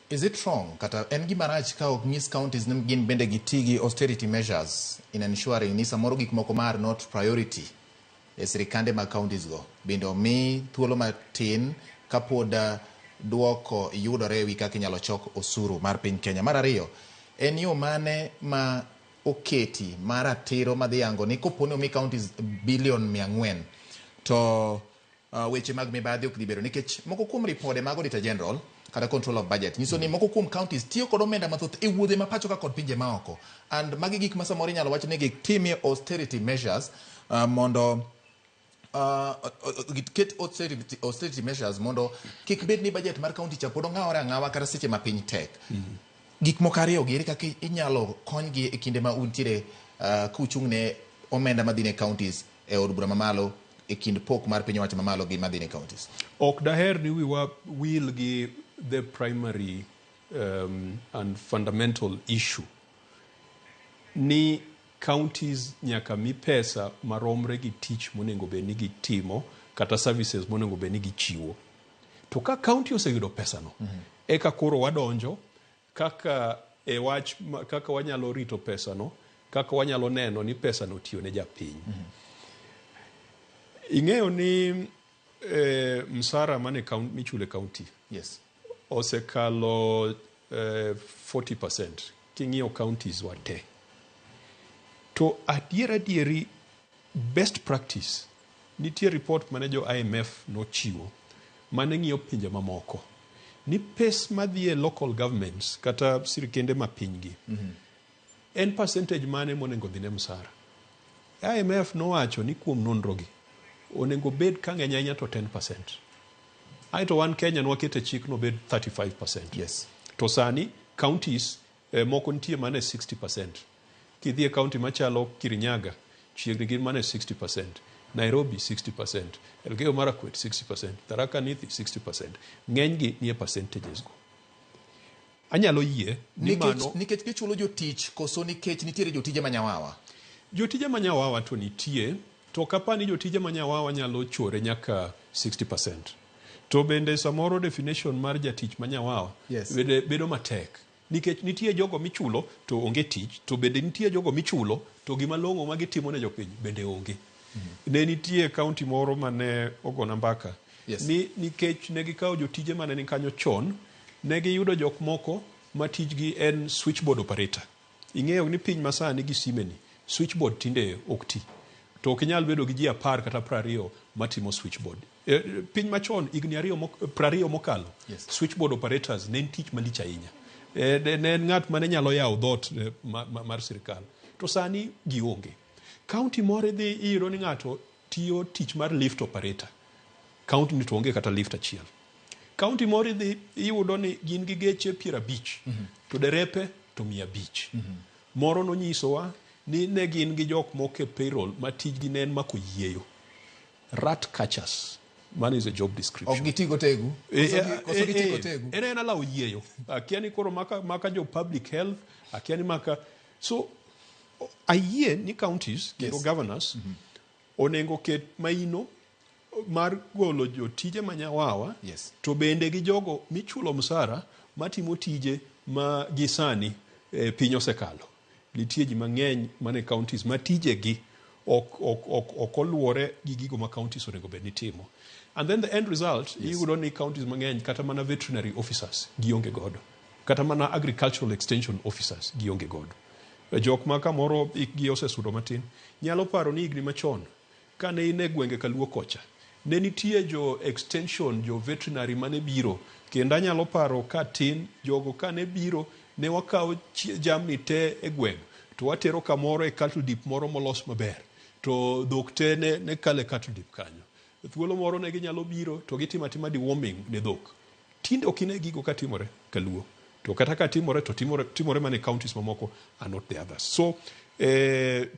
Is it wrong kata en gima rach ka ok nyis counties ni gin bende gitigi austerity measures in ensuring ni samoro gik moko mar not priority e sirikande mag counties go bende omi thuolo matin kapod duoko yudore ewi kaka inyalo chok osuru mar piny Kenya. Mar ariyo, en yo mane ma oketi mar ratiro madhi yango ni koponi omi counties bilion 400 to weche mag mibadhi ok dhi bedo, nikech moko kuom ripode mag Auditor General kata control of budget nyiso ni moko kuom counties tiyo kod omenda mathoth e wuodhe ma pacho ka kod pinje maoko, and magi gik ma samoro inyalo wach ni gitimie austerity measures mondo get austerity measures mondo kik bed ni budget mar county cha pod ong'awore ang'awa kata seche ma piny tek. Gik moko ariyo gi ere kaka inyalo konygi e kinde ma untiere kuchung' ne omenda madhine counties e od bura mamalo e kind pok mar piny owacho mamalo gi madhine counties. Ok daher ni wiwa wil gi the primary and fundamental issue ni counties nyaka mi pesa maromre gi tich monego bed ni gitimo kata services monego bed ni gichiwo. To ka county oseyudo pesa no, eka koro wadonjo kaka e wach kaka wanyalo rito pesa no, kaka wanyalo neno ni pesa no tiyo ne japiny. Ing'eyo ni msara mane michule county Yes. osekalo 40% king'iyo counties wate. To adieri best practice nitie report mane jo IMF nochiwo mane ng'iyo pinje mamoko ni pes madhie local governments kata sirikende ma pinygi en percentage mane monego dhine msara. IMF nowacho ni kuom nonrogi onego bed ka ng'eny ahinya to 10%. Aito wan Kenya nwakete chik no bed 35%. Yes. To sani counties moko nitie mane 60%. Kidhie county machalo Kirinyaga chiegni gin mane 60%, Nairobi 60%, Elgeyo Marakwet 60%, Tharaka Nithi 60%. Ng'enygi nie percentages go. Anyalo yie ni mano nikech gichulo jotich koso nikech nitiere jotije manyawawa. Jotije manyawawa to nitie, to kapani jotije manyawawa nyalo chore nyaka 60%. To bende samoro definition mar jatich manyawawa Yes. bedo matek. Nikech nitie jogo michulo to onge tich, to bende nitie jogo michulo to gima long'o ma gitimo ne jopiny bende onge. Ne nitie county moro mane ogona mbaka. Yes. Nikech ne gikawo jotije mane ni kanyo chon, ne giyudo jok moko ma tijgi en switchboard operator. Ing'eyo ni piny masani gi simeni, switchboard tinde ok ti. To ok inyal bedo gi ji 10 kata 20 matimo switchboard. Piny machon igni 20 mokalo, Yes. switchboard operators ne tich malich ahinya. Ne en ng'at mane nyalo yawo dhot mar sirikal. To sani gionge. County moro dhi iyudo ni ng'ato tiyo tich mar lift operator. County ni to onge kata lift achiel. County moro dhi iyudo ni gin gi geche 50 to derepe to 100. Moro nonyisowa ni ne gin gi jok moko e payroll ma tijgi ne en mako yieyo. Rat catchers. Man is a job description. Ok gitigo tegu. Koso gitigo tegu. En alaw yieyo. Akia ni koro maka jo public health, akia ni maka. So, ayie ni counties, kendo governors, onengo ket maino mar golo jotije manyawawa, Yes. to bende gi jogo michulo msara matimo tije ma gisani piny osekalo. Nitie ji mang'eny mane counties matijegi ok oluwore gi gigo ma counties onego bed ni timo. And then the end result, iyudo ni counties mang'eny kata mana veterinary officers gionge godo. Kata mana agricultural extension officers gionge godo. Jok ma kamoro ikgi osesudo matin. Nyalo paro ni higni machon, kane in e gwenge kaluo kocha, ne nitie jo extension, jo veterinary mane biro. Kendo anyalo paro ka tin, jogo kane biro, ne wakawo jamni te e gweng', to watero kamoro e cattle dip moro molos maber. To dhok te ne kale cattle dip kanyo. Thuolo moro ne ginyalo biro to gitimo atima deworming ne dhok. Tinde ok ine gigo ka timore kaluo. To kata ka timore to timore mane counties mamoko are not the others. So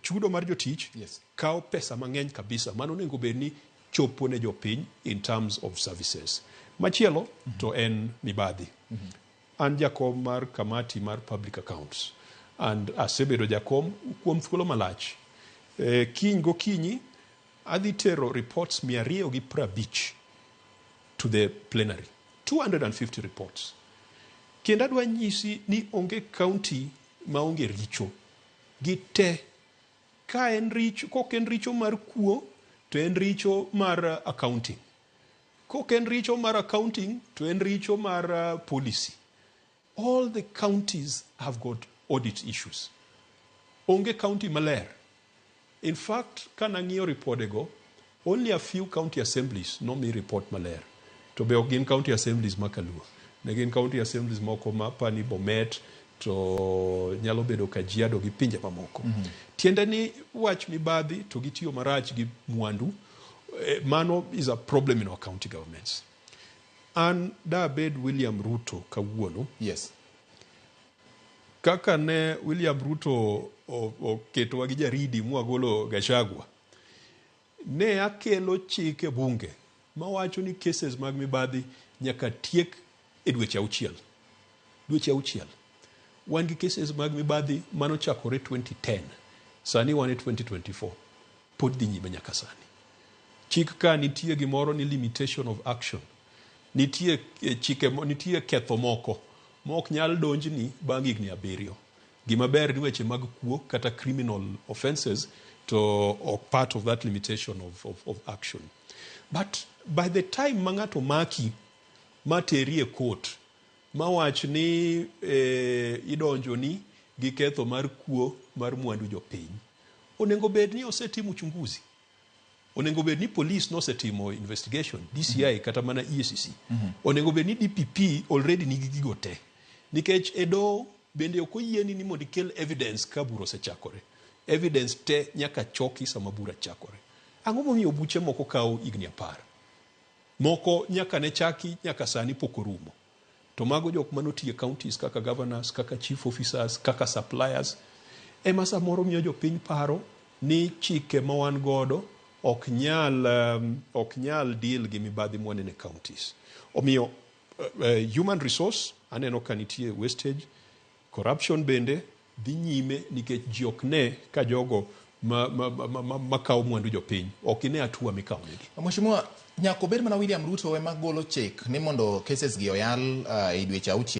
chudo mar jotich kawo pesa mang'eny kabisa. Mano onego bed ni chopo ne jopiny in terms of services. Machielo to en mibadhi. An jakom mar kamati mar public accounts. And asebedo jakom kuom thuolo malach. Kiny gokinyi adhi tero reports 250 to the plenary. 250 reports. Kendo adwa nyisi ni onge county ma onge richo. Gite ka en richo, kok en richo mar kuo, to en richo mar accounting. Kok en richo mar accounting, to en richo mar policy. All the counties have got audit issues. Onge county maler. In fact, kan ang'iyo ripodego, only a few county assemblies nomi report maler. To be ok gin county assemblies makaluo. Ne gin county assemblies moko mapani Bomet, to nyalo bedo Kajiado gi pinje mamoko. Tiende ni wach mibadhi to gitiyo marach gi mwandu. Mano is a problem in our county governments. An dabed William Ruto kawuono. Yes. Kaka ne William Ruto oketowa gi jaridi mwagolo Gachagua, ne akelo chik e bunge mawacho ni cases mag mibadhi nyaka tiek e dweche 6. Dweche 6. Wan gi cases mag mibadhi manochakore 2010. Sani wan e 2024. Pod dhi nyime nyaka sani. Chik ka nitie gimoro ni limitation of action. Nitie chike, nitie ketho moko mok nyal donjni bang' higni 7. Gima ber ni weche mag kuo kata criminal offenses to or part of that limitation of action. But by the time mangato maki materi e court mawach ni idonjo ni gi ketho mar kuo mar mwandu jopiny, onengo bed ni osetimo uchunguzi. Onengo bed ni police nosetimo investigation, DCI kata mana EACC. Onengo bed ni DPP already nigi gigo te. Nikech edo bende ok oyieni ni mondo ikel evidence ka bura osechakore. Evidence te nyaka choki sama bura chakore. Ang'o momiyo buche moko kawo higni 10? Moko nyaka ne chaki nyaka sani pok orumo. To mago jok manotiyo counties kaka governors, kaka chief officers, kaka suppliers, ema samoro miyo jopiny paro ni chike ma wan godo ok nyal deal gi mibadhi mwanene counties. Omiyo human resource aneno ka nitie wastage, corruption bende dhi nyime nikech ji ok ne ka jogo makawo mwandu jopiny ok ine atua mikawo negi. Mheshimiwa, nyako bed mana William Ruto ema golo chik ni mondo cases gi oyal e dweche 6